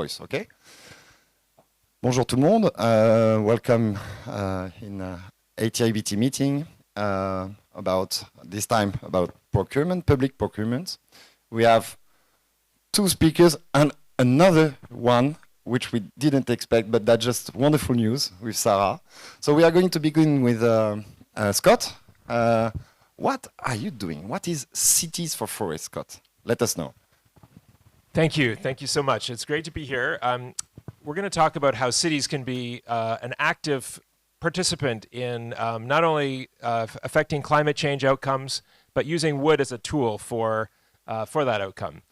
voice, okay? Bonjour tout le monde. Welcome in ATIBT meeting about this time about procurement, public procurement. We have two speakers and another one which we didn't expect, but that's just wonderful news with Sarah. So we are going to begin with Scott. What are you doing? What is Cities for Forests, Scott? Let us know. Thank you so much. It's great to be here. We're going to talk about how cities can be an active participant in not only affecting climate change outcomes, but using wood as a tool for that outcome.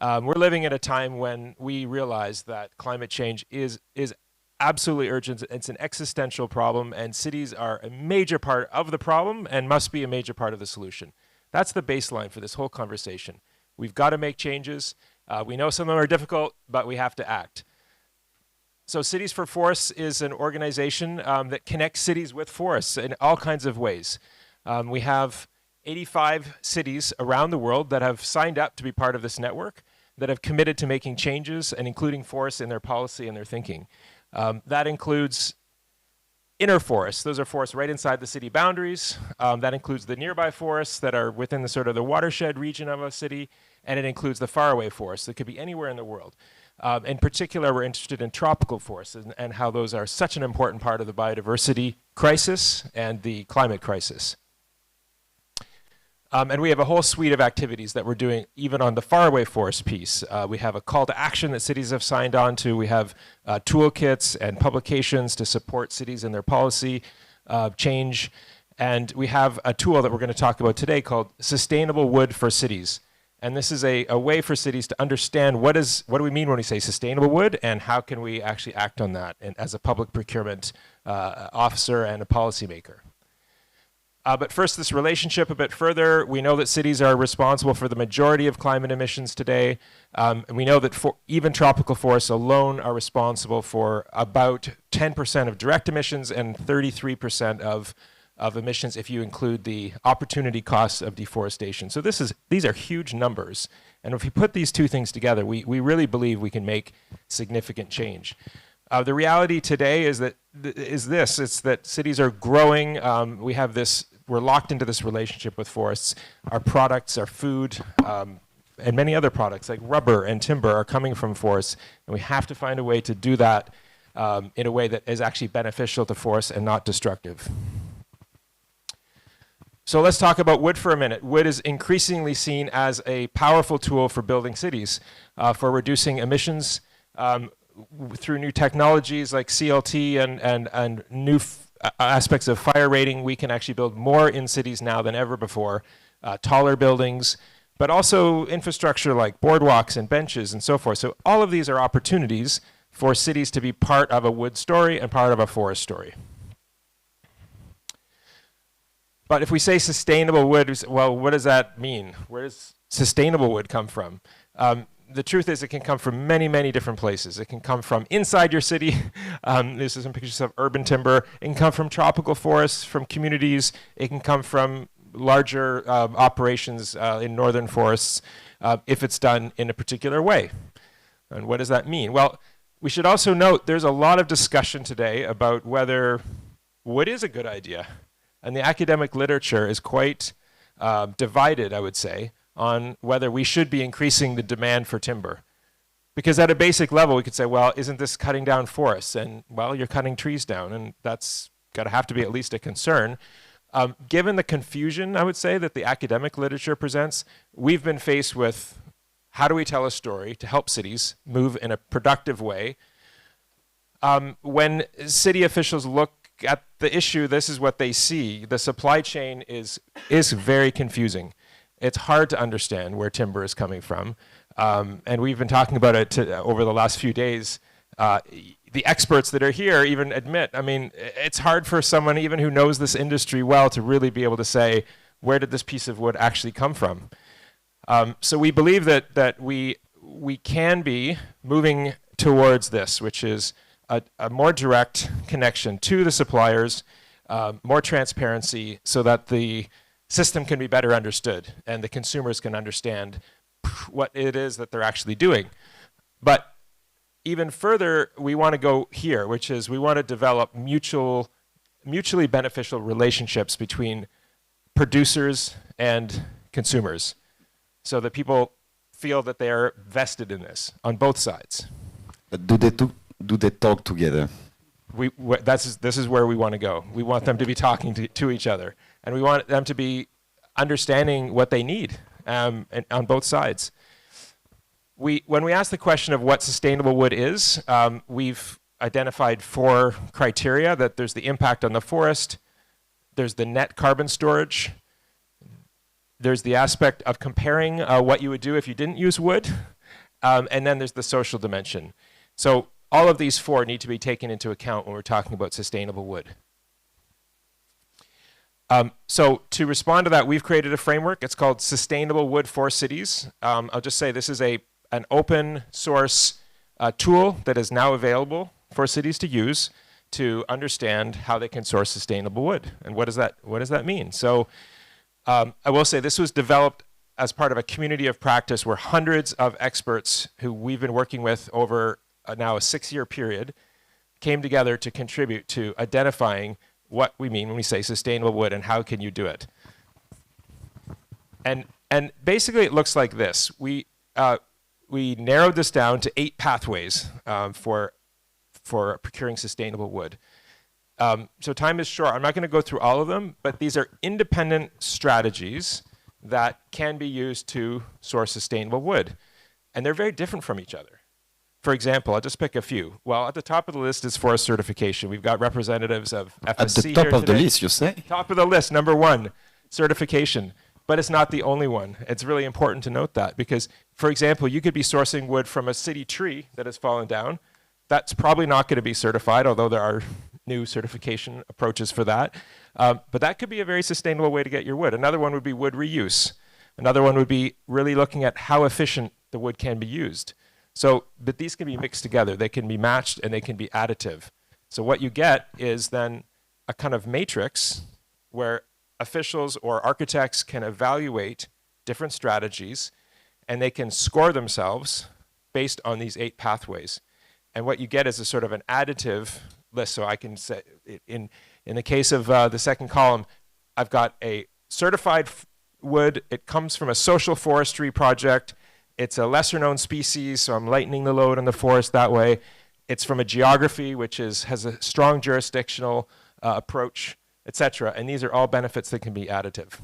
We're living at a time when we realize that climate change is absolutely urgent. It's an existential problem, and cities are a major part of the problem and must be a major part of the solution. That's the baseline for this whole conversation. We've got to make changes. We know some of them are difficult, but we have to act. So Cities for Forests is an organization that connects cities with forests in all kinds of ways. We have 85 cities around the world that have signed up to be part of this network, that have committed to making changes and including forests in their policy and their thinking. That includes inner forests. Those are forests right inside the city boundaries. That includes the nearby forests that are within the sort of the watershed region of a city, and it includes the faraway forests that could be anywhere in the world. In particular, we're interested in tropical forests and how those are such an important part of the biodiversity crisis and the climate crisis. And we have a whole suite of activities that we're doing even on the faraway forest piece. We have a call to action that cities have signed on to. We have toolkits and publications to support cities in their policy change. And we have a tool that we're going to talk about today called Sustainable Wood for Cities. And this is a way for cities to understand what do we mean when we say sustainable wood, and how can we actually act on that as a public procurement officer and a policymaker. But first, this relationship a bit further. We know that cities are responsible for the majority of climate emissions today. And we know that even tropical forests alone are responsible for about 10% of direct emissions and 33% of emissions if you include the opportunity costs of deforestation. So these are huge numbers. And if you put these two things together, we really believe we can make significant change. The reality today is that it's that cities are growing. We're locked into this relationship with forests. Our products, our food, and many other products like rubber and timber are coming from forests, and we have to find a way to do that in a way that is actually beneficial to forests and not destructive. So let's talk about wood for a minute. Wood is increasingly seen as a powerful tool for building cities, for reducing emissions through new technologies like CLT and new aspects of fire rating. We can actually build more in cities now than ever before, taller buildings, but also infrastructure like boardwalks and benches and so forth. So all of these are opportunities for cities to be part of a wood story and part of a forest story. But if we say sustainable wood, well, what does that mean? Where does sustainable wood come from? The truth is it can come from many, many different places. It can come from inside your city. This is some pictures of urban timber. It can come from tropical forests, from communities. It can come from larger operations in northern forests if it's done in a particular way. And what does that mean? Well, we should also note there's a lot of discussion today about whether wood is a good idea. And the academic literature is quite divided, I would say, on whether we should be increasing the demand for timber. Because at a basic level, we could say, well, isn't this cutting down forests? And, well, you're cutting trees down, and that's got to have to be at least a concern. Given the confusion, I would say, that the academic literature presents, we've been faced with how do we tell a story to help cities move in a productive way? When city officials look at the issue, this is what they see. The supply chain is very confusing. It's hard to understand where timber is coming from. And we've been talking about it over the last few days. The experts that are here even admit, I mean, it's hard for someone even who knows this industry well to really be able to say, where did this piece of wood actually come from? So we believe that we can be moving towards this, which is a more direct connection to the suppliers, more transparency, so that the system can be better understood and the consumers can understand what it is that they're actually doing. But even further, we want to go here, which is we want to develop mutually beneficial relationships between producers and consumers, so that people feel that they are vested in this on both sides. But do they talk together? This is where we want to go. We want them to be talking to each other, and we want them to be understanding what they need and on both sides. When we ask the question of what sustainable wood is, we've identified 4 criteria: that there's the impact on the forest, there's the net carbon storage, there's the aspect of comparing what you would do if you didn't use wood, and then there's the social dimension. So all of these 4 need to be taken into account when we're talking about sustainable wood. So to respond to that, we've created a framework. It's called Sustainable Wood for Cities. I'll just say this is an open source tool that is now available for cities to use to understand how they can source sustainable wood. And what does that mean? So I will say this was developed as part of a community of practice where hundreds of experts who we've been working with over now a 6-year period came together to contribute to identifying what we mean when we say sustainable wood and how can you do it. And basically it looks like this. We narrowed this down to 8 pathways for procuring sustainable wood. So time is short. I'm not going to go through all of them, but these are independent strategies that can be used to source sustainable wood. And they're very different from each other. For example, I'll just pick a few. Well, at the top of the list is forest certification. We've got representatives of FSC At the top of the list, you say? Top of the list, number 1, certification. But it's not the only one. It's really important to note that because, for example, you could be sourcing wood from a city tree that has fallen down. That's probably not going to be certified, although there are new certification approaches for that. But that could be a very sustainable way to get your wood. Another one would be wood reuse. Another one would be really looking at how efficient the wood can be used. So, but these can be mixed together. They can be matched and they can be additive. So what you get is then a kind of matrix where officials or architects can evaluate different strategies and they can score themselves based on these 8 pathways. And what you get is a sort of an additive list. So I can say, in the case of the second column, I've got a certified wood. It comes from a social forestry project. It's a lesser known species, so I'm lightening the load on the forest that way. It's from a geography, which has a strong jurisdictional approach, etc. And these are all benefits that can be additive.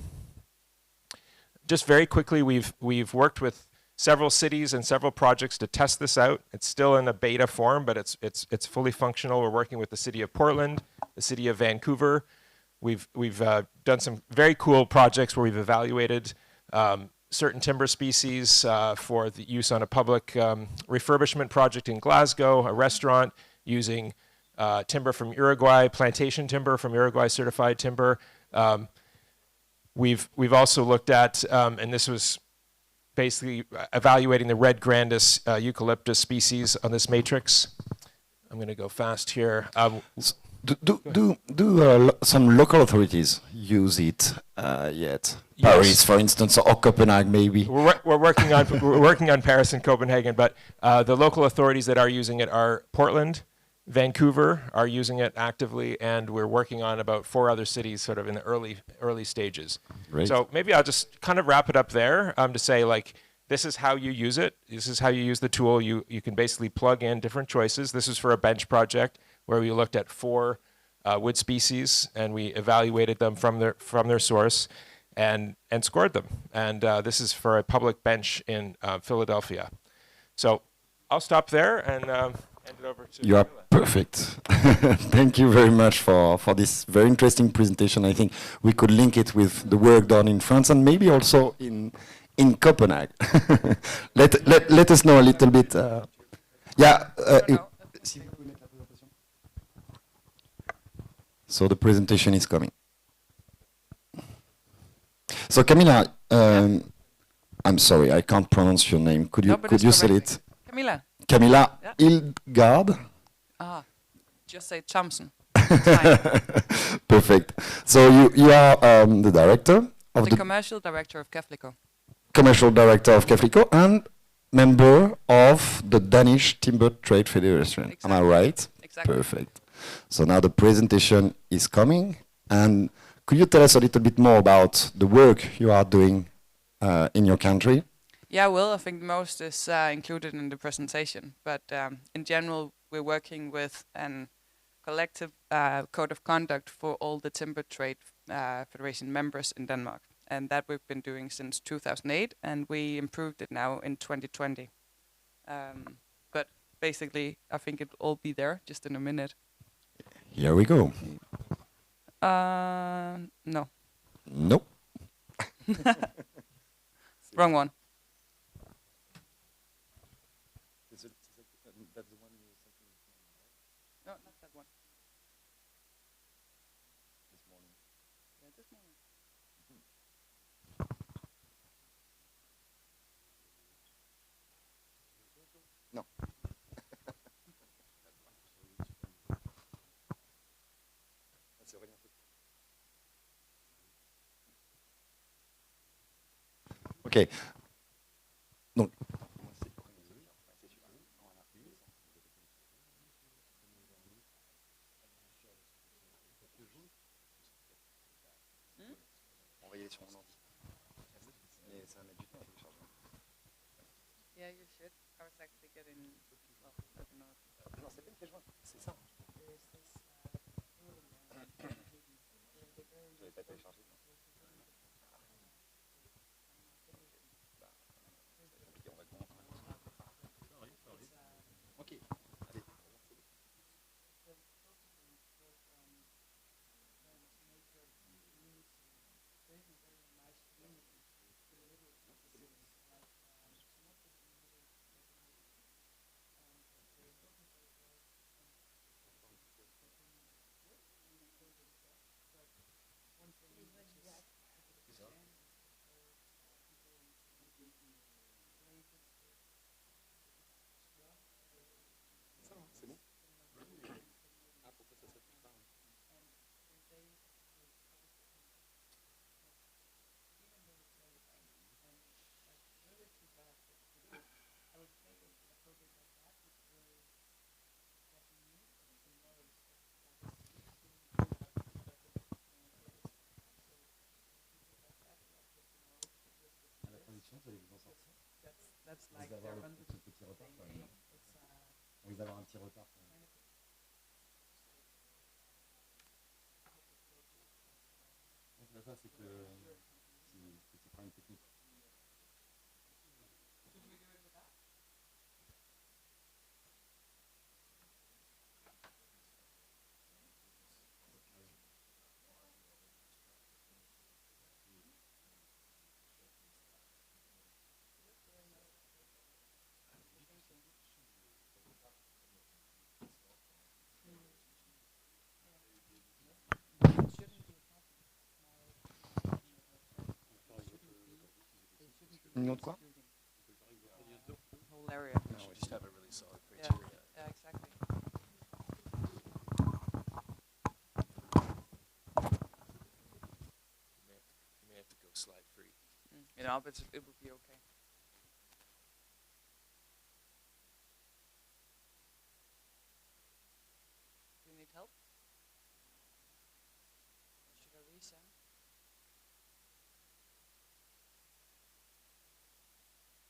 Just very quickly, we've worked with several cities and several projects to test this out. It's still in a beta form, but it's fully functional. We're working with the city of Portland, the city of Vancouver. We've done some very cool projects where we've evaluated certain timber species for the use on a public refurbishment project in Glasgow, a restaurant using timber from Uruguay, plantation timber from Uruguay certified timber. We've also looked at, and this was basically evaluating the red grandis eucalyptus species on this matrix. I'm going to go fast here. Do some local authorities use it yet? Yes. Paris, for instance, or Copenhagen, maybe. We're working on Paris and Copenhagen, but the local authorities that are using it are Portland, Vancouver are using it actively, and we're working on about 4 other cities, sort of in the early stages. Great. So maybe I'll just kind of wrap it up there to say, like, this is how you use it. This is how you use the tool. You can basically plug in different choices. This is for a bench project where we looked at 4 wood species and we evaluated them from their source and scored them. And this is for a public bench in Philadelphia. So I'll stop there and hand it over to You are perfect. Thank you very much for this very interesting presentation. I think we could link it with the work done in France and maybe also in Copenhagen. let us know a little bit. So the presentation is coming. So Camilla, I'm sorry, I can't pronounce your name. Could you say it? Camilla Hildgaard? Just say Thompson. Perfect. So you are the director of the commercial director of CEFLICO. Commercial director of CEFLICO, and member of the Danish Timber Trade Federation. Exactly. Am I right? Exactly. Perfect. So now the presentation is coming, and could you tell us a little bit more about the work you are doing in your country? Yeah, well, I think most is included in the presentation, but in general, we're working with an collective code of conduct for all the Timber Trade Federation members in Denmark, and that we've been doing since 2008, and we improved it now in 2020. But basically, I think it'll all be there just in a minute. Here we go. No. Nope. Wrong one. No, not that one. This morning. Yeah, this morning. No. Ok. Donc. Envoyer sur mon ordi. Mais ça va mettre du temps à télécharger. Yeah, you should. I was actually getting. Well, I don't know. Non, c'est pas une pièce jointe, c'est ça. Je l'avais pas téléchargé. Ok, allez. C'est bon. Ah, pourquoi ça s'affiche pas, hein? À la traduction, vous allez vous en sortir. That's Vous like allez avoir ce petit retard quand même. Vous allez avoir un petit retard quand même. Non, c'est pas ça, c'est que petit problème technique. Une autre quoi? Whole area. We should just have a really solid Yeah, criteria. yeah, exactly. You may have to go slide free. You know, but it will be okay. Do you need help? Or should I resend?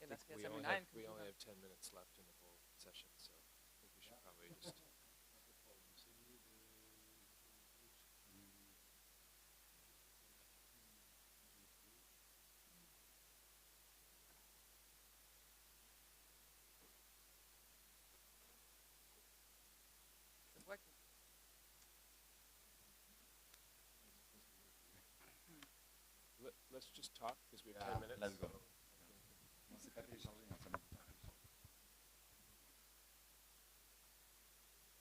Ja, lad os We tage only min have, egen we only computer. have 10 minutes left in the whole session, so I think we should probably just. Is it working? Let's just talk because we have 10 minutes. Let's go. Non, c'est pas téléchargé, hein, ça met du temps à télécharger.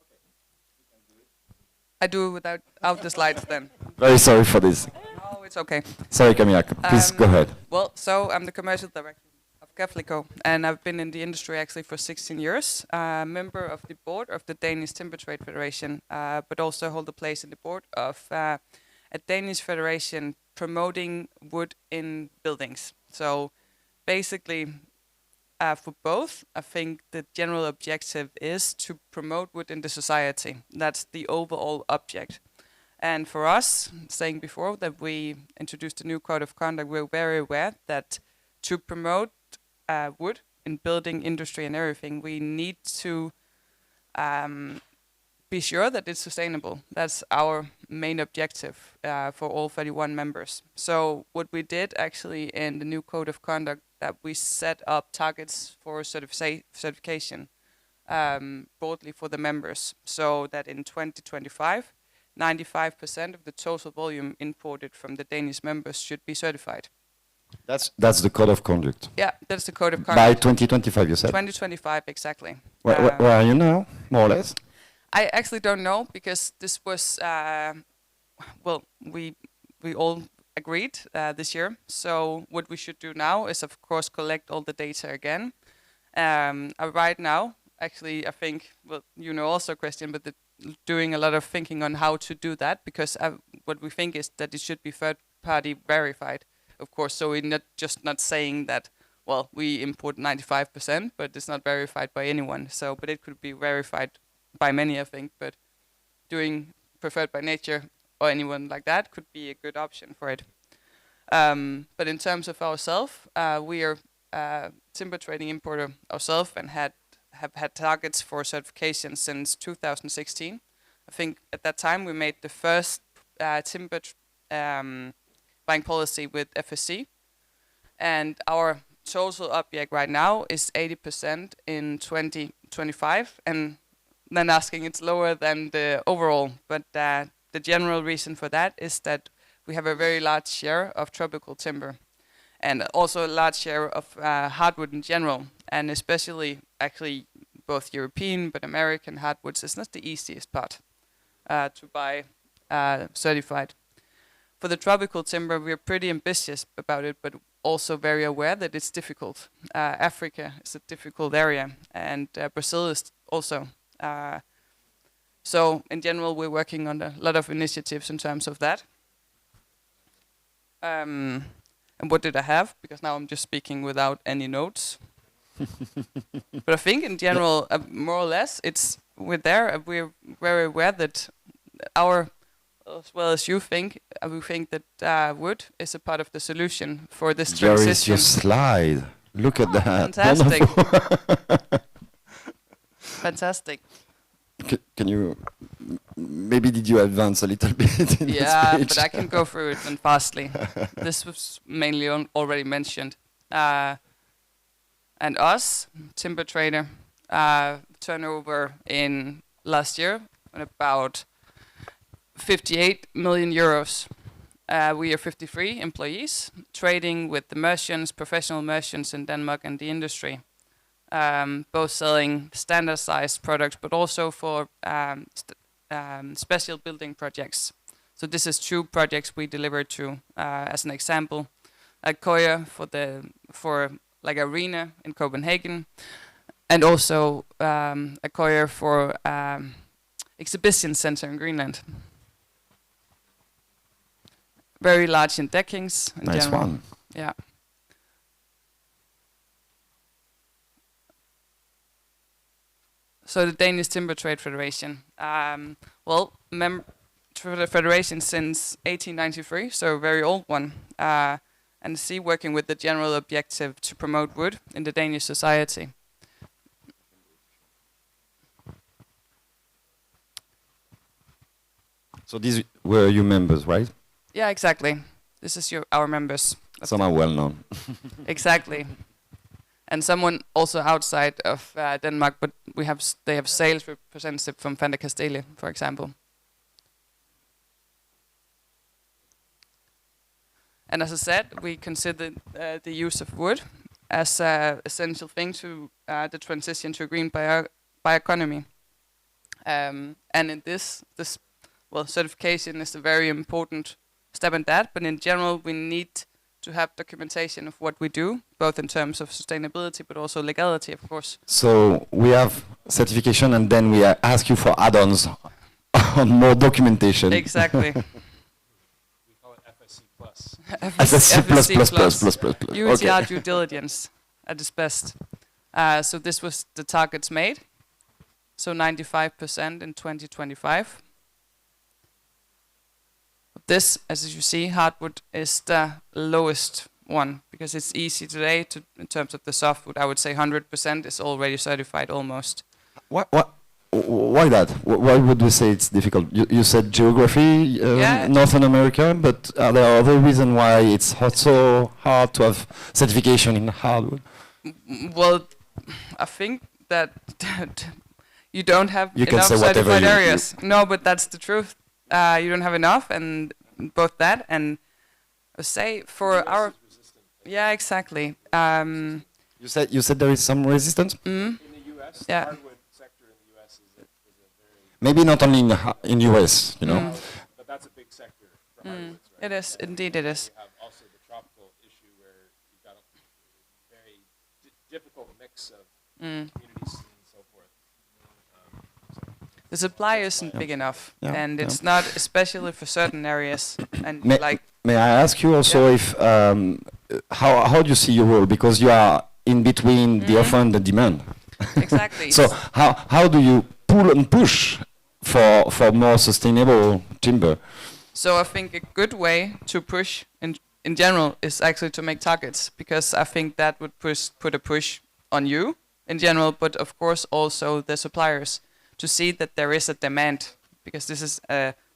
Okay, you can do it. I do without the slides then. Very sorry for this. No, it's okay. Sorry, Camilla. Please go ahead. Well, so I'm the commercial director of PEFC, and I've been in the industry actually for 16 years. Member of the board of the Danish Timber Trade Federation, but also hold a place in the board of a Danish federation promoting wood in buildings. So basically, for both, I think the general objective is to promote wood in the society. That's the overall object. And for us, saying before that we introduced a new code of conduct, we're very aware that to promote wood in building industry and everything, we need to be sure that it's sustainable. That's our main objective for all 31 members. So what we did actually in the new code of conduct, that we set up targets for certification broadly for the members, so that in 2025, 95% of the total volume imported from the Danish members should be certified. That's the code of conduct. Yeah, that's the code of conduct. By 2025, you said? 2025, exactly. Where are you now, more or less? I actually don't know, because this was, well, we all agreed this year. So what we should do now is, of course, collect all the data again. Right now, actually, I think, well, you know also, Christian, but doing a lot of thinking on how to do that, because what we think is that it should be third-party verified, of course. So we're not saying that, well, we import 95%, but it's not verified by anyone. So, but it could be verified by many, I think, but doing preferred by nature or anyone like that could be a good option for it. But in terms of ourselves, we are timber trading importer ourselves and have had targets for certification since 2016. I think at that time we made the first timber buying policy with FSC, and our total object right now is 80% in 2025, and then asking it's lower than the overall, but the general reason for that is that we have a very large share of tropical timber and also a large share of hardwood in general, and especially actually both European but American hardwoods is not the easiest part to buy certified. For the tropical timber, we're pretty ambitious about it, but also very aware that it's difficult. Africa is a difficult area, and Brazil is also. So in general, we're working on a lot of initiatives in terms of that. And what did I have? Because now I'm just speaking without any notes. But I think in general, more or less, we're there. We're very aware that as well as you think, we think that wood is a part of the solution for this transition. There is your slide. Look at that. Fantastic. Fantastic. Can you, maybe did you advance a little bit in Yeah, the speech? but I can go through it then fastly. This was mainly already mentioned. And us, timber trader, turnover in last year on about 58 million euros. We are 53 employees, trading with the merchants, professional merchants in Denmark and the industry. Both selling standard-sized products, but also for special building projects. So this is 2 projects we deliver to, as an example, a Koya for like arena in Copenhagen, and also a Koya for exhibition center in Greenland. Very large in deckings. In Nice general. one. Yeah. So the Danish Timber Trade Federation. Well, for the federation since 1893, so a very old one. And working with the general objective to promote wood in the Danish society. So these were you members, right? Yeah, exactly. This is our members. Some are well known. Exactly. And someone also outside of Denmark, but they have sales representative from Van der Kastele, for example. And as I said, we consider the use of wood as an essential thing to the transition to a green bioeconomy. And in this certification is a very important step in that. But in general, we need to have documentation of what we do, both in terms of sustainability, but also legality, of course. So we have certification, and then we ask you for add-ons on more documentation. Exactly. We call it FSC plus. FSC plus. UTR Okay. due diligence at its best. So this was the targets made. So 95% in 2025. This, as you see, hardwood is the lowest one because it's easy today to, in terms of the softwood. I would say 100% is already certified almost. Why that? Why would we say it's difficult? You said geography, Yeah. Northern America, but are there other reasons why it's so hard to have certification in hardwood? Well, I think that you don't have You can enough say whatever certified you- areas. No, but that's the truth. You don't have enough, and both that and I say for our yeah, exactly. You said there is some resistance. In the U.S., Yeah. the hardwood sector in the U.S. is a very, Maybe not only in US, you know. but that's a big sector for hardwoods, right? It is indeed. It is. You have also the tropical issue where you've got a very difficult mix of communities and so forth. The supply isn't big enough, Yeah, and yeah. it's not, especially for certain areas. And like May I ask you also if how do you see your role, because you are in between the offer and the demand. exactly. So how do you pull and push for more sustainable timber? So I think a good way to push in general is actually to make targets, because I think that would put a push on you in general, but of course also the suppliers to see that there is a demand, because this is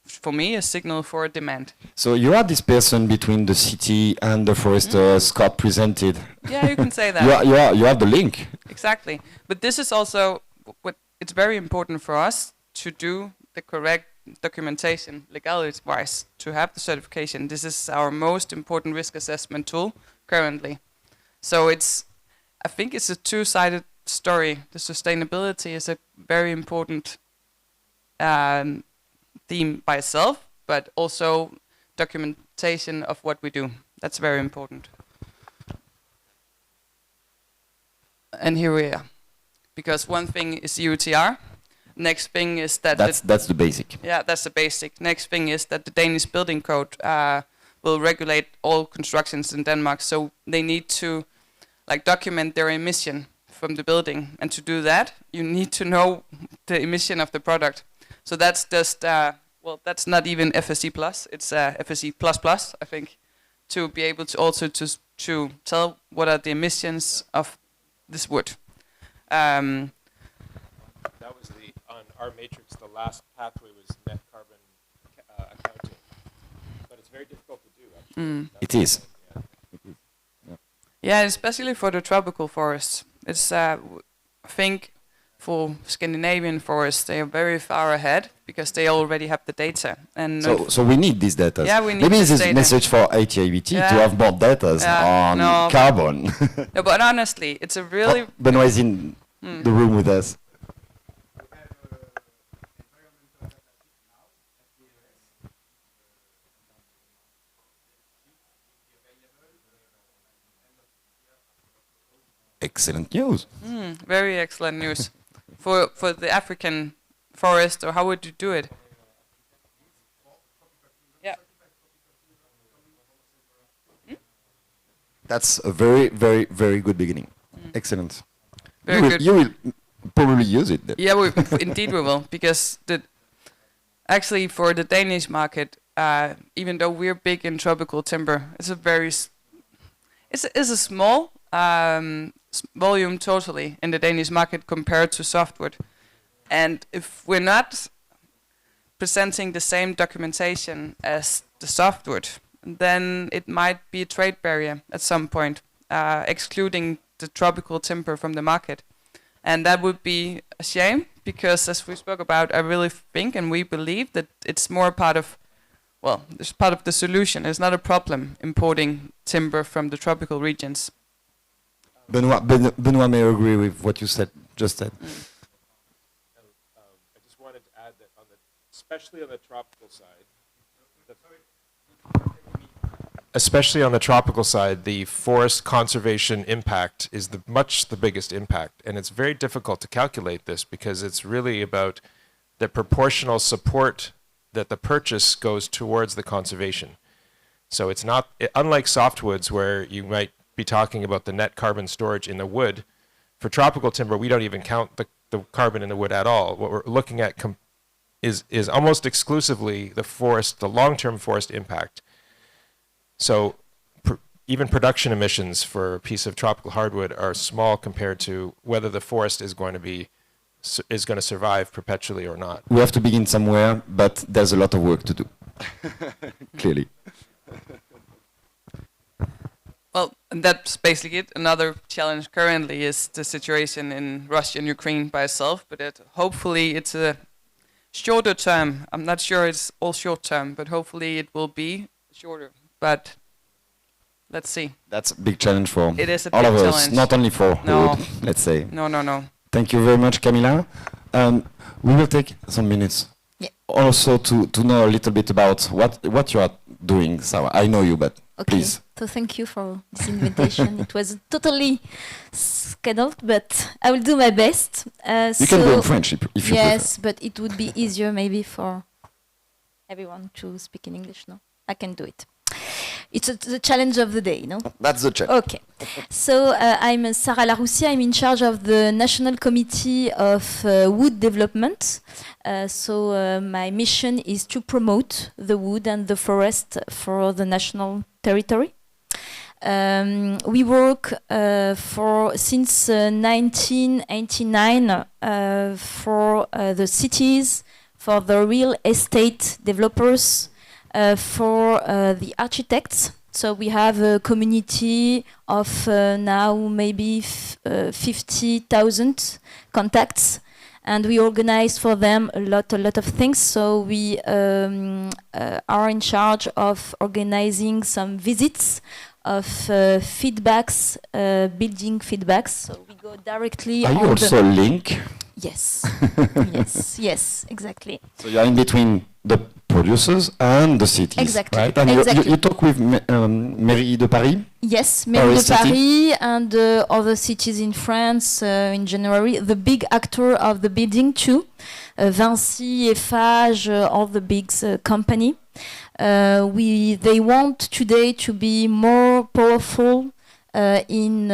for me a signal for a demand. So you are this person between the city and the forester Scott presented. Yeah, you can say that. You are the link. Exactly. But this is also what it's very important for us to do the correct documentation legality-wise to have the certification. This is our most important risk assessment tool currently. So I think it's a two-sided story. The sustainability is a very important theme by itself, but also documentation of what we do. That's very important. And here we are. Because one thing is UTR. Next thing is that That's the basic. yeah, that's the basic. Next thing is that the Danish building code will regulate all constructions in Denmark. So they need to document their emission from the building. And to do that, you need to know the emission of the product. So that's just, that's not even FSC plus. It's FSC plus plus, I think, to be able to also to tell what are the emissions of this wood. That was on our matrix, the last pathway was net carbon accounting. But it's very difficult to do, actually. It is. Yeah, especially for the tropical forests. It's, I think, for Scandinavian forests, they are very far ahead because they already have the data. And So we need this data. Yeah, we need Maybe this this is a data. message for ITIBT to have more data on no. carbon. no, but honestly, it's a really Benoit is in the room with us. Excellent news. very excellent news for the African forest. Or how would you do it? Yeah. That's a very, very, very good beginning. Excellent. Very good. You will probably use it then. Yeah, indeed we will, because actually for the Danish market, even though we're big in tropical timber, it's a very it's a small volume totally in the Danish market compared to softwood. And if we're not presenting the same documentation as the softwood, then it might be a trade barrier at some point, excluding the tropical timber from the market. And that would be a shame, because as we spoke about, I really think and we believe that it's more part of, it's part of the solution. It's not a problem importing timber from the tropical regions. Benoit may agree with what you just said. I just wanted to add that especially on the tropical side, the forest conservation impact is the biggest impact, and it's very difficult to calculate this because it's really about the proportional support that the purchase goes towards the conservation. So it's not, unlike softwoods where you might be talking about the net carbon storage in the wood, For tropical timber, we don't even count the carbon in the wood at all. What we're looking at is almost exclusively the long-term forest impact. So even production emissions for a piece of tropical hardwood are small compared to whether the forest is going to survive perpetually or not. We have to begin somewhere, but there's a lot of work to do. Clearly. Well, and that's basically it. Another challenge currently is the situation in Russia and Ukraine by itself, but hopefully it's a shorter term. I'm not sure it's all short term, but hopefully it will be shorter. But let's see. That's a big challenge for it is a all big of us, challenge. not only for No. wood, let's say. No. Thank you very much, Camilla. We will take some minutes also to know a little bit about what you are doing. So I know you, but please. So thank you for this invitation. It was totally scheduled, but I will do my best. You can go in French if you prefer. Yes, but it would be easier maybe for everyone to speak in English. No, I can do it. It's the challenge of the day, no? That's the challenge. Okay. So I'm Sarah Laroussi. I'm in charge of the National Committee of Wood Development. My mission is to promote the wood and the forest for the national territory. We work since 1989 for the cities, for the real estate developers, for the architects. So we have a community of now maybe 50,000 contacts, and we organize for them a lot of things. So we are in charge of organizing some visits, of feedbacks, building feedbacks. So we go directly. Are you also link? Yes. yes, exactly. So you are in between the producers and the cities, exactly. Right? And exactly. you talk with Mairie de Paris? Yes, Mairie de Paris and other cities in France in January. The big actor of the building too, Vinci, Eiffage, all the big company. They want today to be more powerful in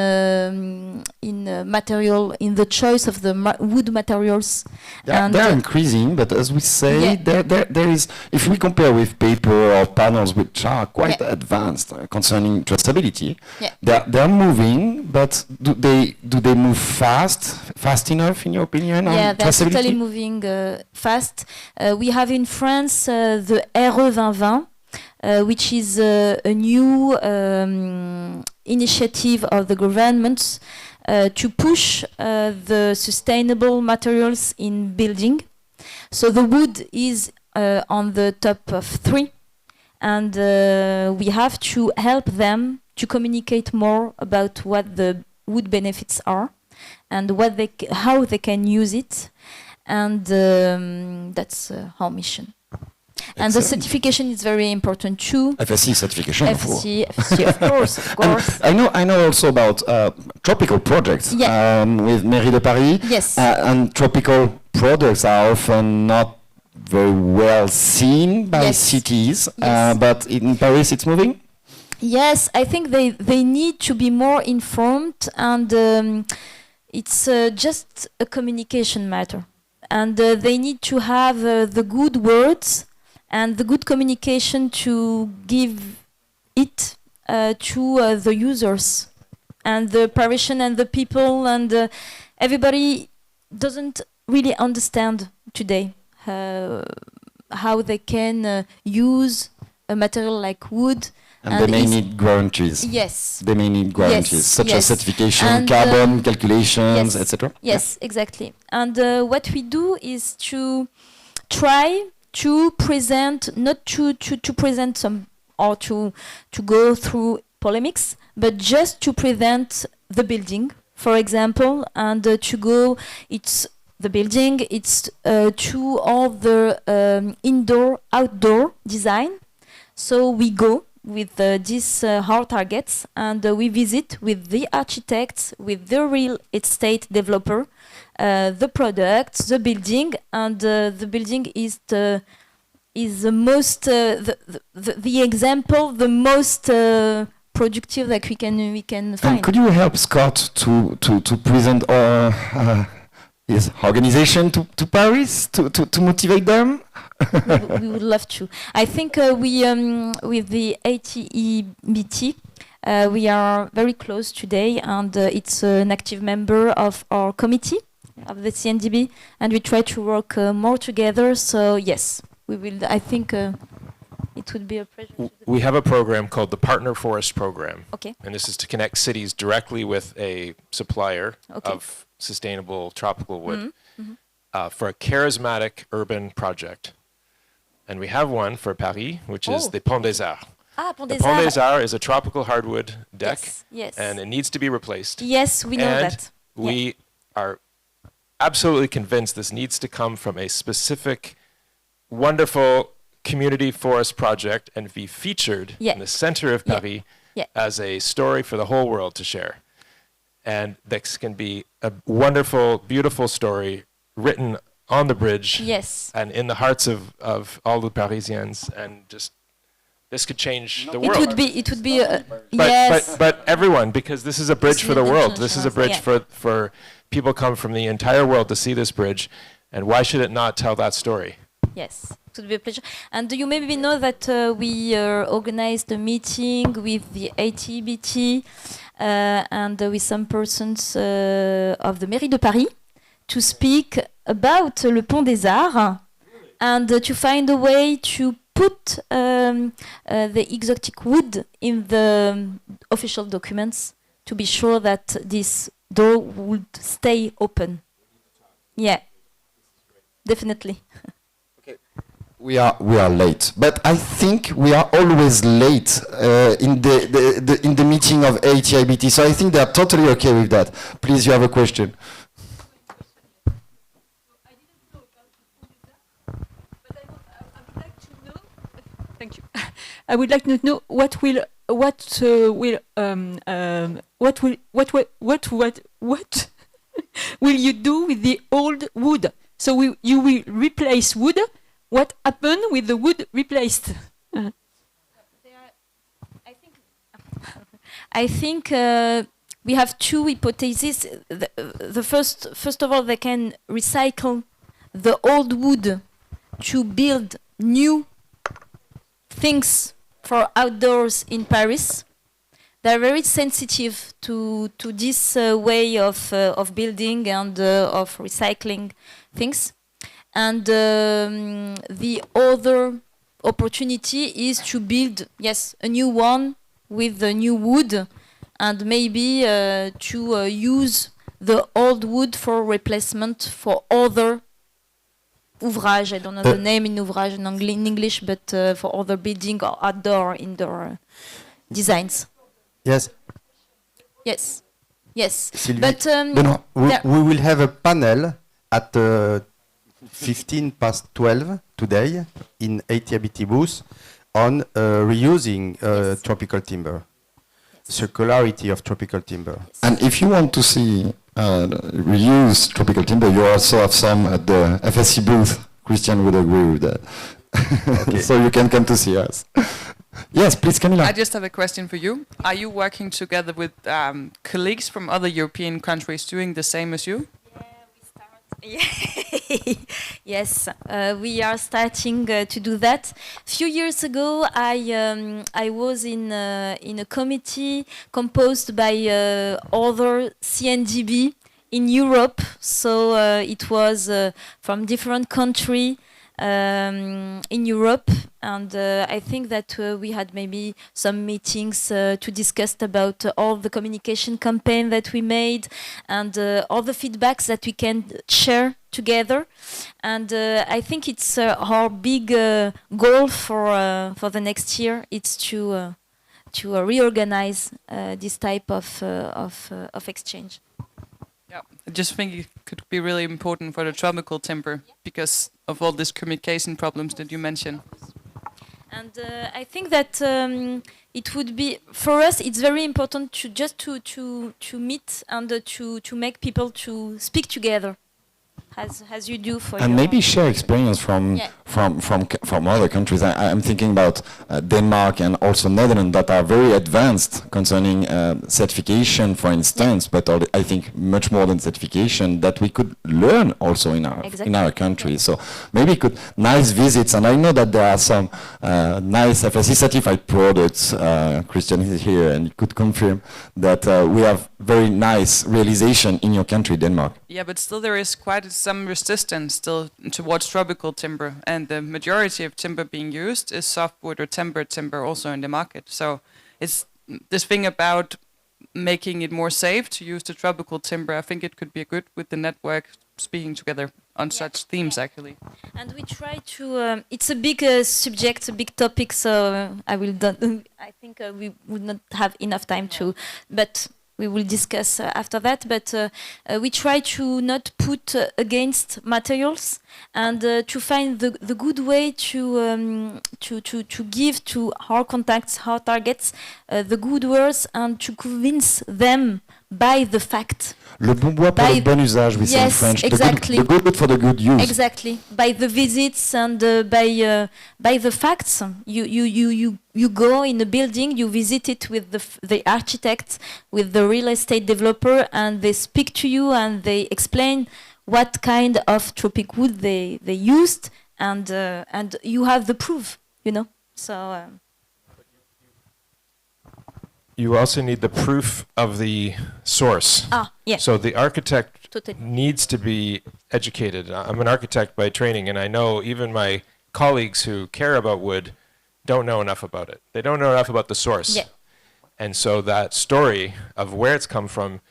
material, in the choice of the wood materials. They're increasing, but as we say, there is, if we compare with paper or panels which are quite advanced concerning traceability, they're moving, but do they move fast enough in your opinion? Yeah, they're totally moving fast. We have in France the RE2020, which is a new initiative of the government to push the sustainable materials in building. So the wood is on the top of 3, and we have to help them to communicate more about what the wood benefits are and how they can use it, and that's our mission. And the certification is very important too. FSC certification. FSC, of course. I know also about tropical projects with Mairie de Paris. Yes. And tropical products are often not very well seen by cities, but in Paris it's moving? Yes, I think they need to be more informed, and it's just a communication matter. And they need to have the good words and the good communication to give it to the users and the Parisian and the people, and everybody doesn't really understand today how they can use a material like wood. And they may need guarantees. Yes. They may need guarantees, such as certification, and carbon calculations, etc. Yes, exactly. And what we do is to try to present, not to present some or to go through polemics, but just to present the building, for example, and to go, it's the building, it's to all the indoor-outdoor design. So we go with these hard targets, and we visit with the architects, with the real estate developer, the product, the building, and the building is the most the example, the most productive that we can find. And could you help Scott to present his organization to Paris to motivate them? We would love to. I think we with the ATEBT we are very close today, and it's an active member of our committee of the CNDB, and we try to work more together. So yes, we will. I think it would be a pleasure. We have a program called the Partner Forest Program. Okay. And this is to connect cities directly with a supplier of sustainable tropical wood for a charismatic urban project. And we have one for Paris, which is the Pont des Arts. Ah, Pont The des Pont Arts. des Arts is a tropical hardwood deck, Yes. and it needs to be replaced. Yes, we know And that. we are absolutely convinced this needs to come from a specific, wonderful community forest project and be featured in the center of Paris as a story for the whole world to share. And this can be a wonderful, beautiful story written on the bridge and in the hearts of all the Parisians, and just this could change the world. It would be yes. But everyone, because this is a bridge for the world. This is a bridge for people come from the entire world to see this bridge, and why should it not tell that story? Yes, it would be a pleasure. And you maybe know that we organized a meeting with the ATEBT and with some persons of the Mairie de Paris to speak about Le Pont des Arts and to find a way to put the exotic wood in the official documents to be sure that this door would stay open. Yeah, definitely. We are late, but I think we are always late in the meeting of ATIBT. So I think they are totally okay with that. Please, you have a question. Thank you. I would like to know what will will you do with the old wood? So you will replace wood. What happened with the wood replaced? I think we have two hypotheses. The first of all, they can recycle the old wood to build new things for outdoors in Paris. They're very sensitive to this way of building and of recycling things. And the other opportunity is to build, a new one with the new wood, and maybe to use the old wood for replacement for other ouvrage. I don't know the name in ouvrage in English, but for other building or outdoor, indoor designs. Yes. Yes. Yes. Sylvie, but we will have a panel at 12 today in ATIBT booth on reusing tropical timber, circularity of tropical timber. And if you want to see reuse tropical timber, you also have some at the FSC booth. Christian would agree with that. Okay. So you can come to see us. Yes, please, Camilla. I just have a question for you. Are you working together with colleagues from other European countries doing the same as you? Yes, we are starting to do that. A few years ago, I was in a committee composed by other CNDB in Europe. So it was from different countries in Europe, and I think that we had maybe some meetings to discuss about all the communication campaign that we made and all the feedbacks that we can share together. And I think it's our big goal for the next year. It's to reorganize this type of exchange. Yeah, I just think it could be really important for the tropical timber because of all these communication problems that you mentioned. And I think that it would be, for us, it's very important to just to meet and to make people to speak together, as you do for and maybe share experience from from other countries. I'm thinking about Denmark and also Netherlands that are very advanced concerning certification, for instance, but I think much more than certification that we could learn also in our country. So maybe nice visits, and I know that there are some nice FSC certified products. Christian is here and could confirm that we have very nice realization in your country, Denmark. Yeah, but still there is quite some resistance still towards tropical timber, and the majority of timber being used is softwood or tempered timber also in the market. So it's this thing about making it more safe to use the tropical timber. I think it could be good with the network speaking together on such themes actually. And we try to. It's a big subject, a big topic. So I think we would not have enough time to, but we will discuss after that. But we try to not put against materials and to find the good way to give to our contacts, our targets, the good words and to convince them by the fact. Le bon bois pour le bon usage, we say in French. Exactly. The good for the good use. Exactly. By the visits and by the facts. You go in a building, you visit it with the architect, with the real estate developer, and they speak to you and they explain what kind of tropic wood they used, and you have the proof, you know. So. You also need the proof of the source. Yeah. So the architect needs to be educated. I'm an architect by training, and I know even my colleagues who care about wood don't know enough about it. They don't know enough about the source. Yeah. And so that story of where it's come from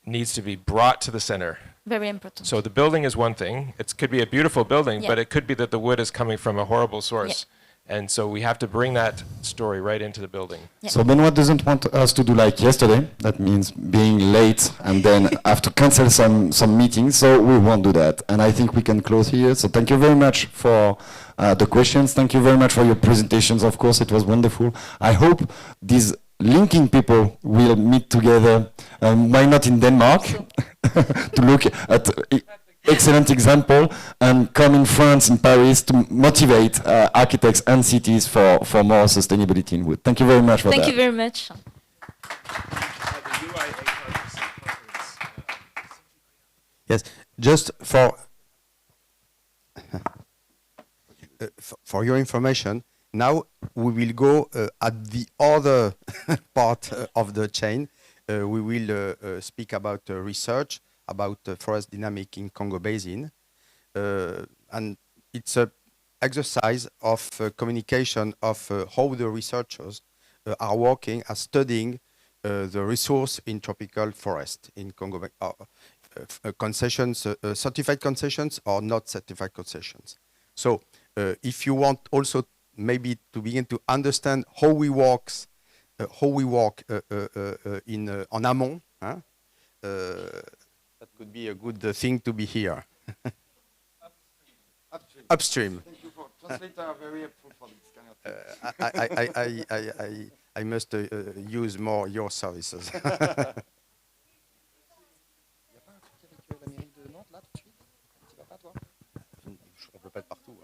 needs to be brought to the center. Very important. So the building is one thing. It could be a beautiful building, but it could be that the wood is coming from a horrible source. Yeah. And so we have to bring that story right into the building. Yeah. So Benoit doesn't want us to do like yesterday. That means being late and then have to cancel some meetings. So we won't do that. And I think we can close here. So thank you very much for the questions. Thank you very much for your presentations. Of course, it was wonderful. I hope these linking people will meet together. Why not in Denmark? To look at excellent example and come in France, in Paris, to motivate architects and cities for more sustainability in wood. Thank you very much for that. Thank you very much. Yes, just for your information, now we will go at the other part of the chain. We will speak about research, about forest dynamic in Congo Basin. And it's an exercise of communication of how the researchers are working, are studying the resource in tropical forest in Congo, concessions, certified concessions or not certified concessions. So if you want also maybe to begin to understand how we work on amont, that could be a good thing to be here. Upstream. Thank you for translators are very helpful for this kind of thing. I must use more your services. On peut pas être partout.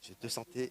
Je te sentais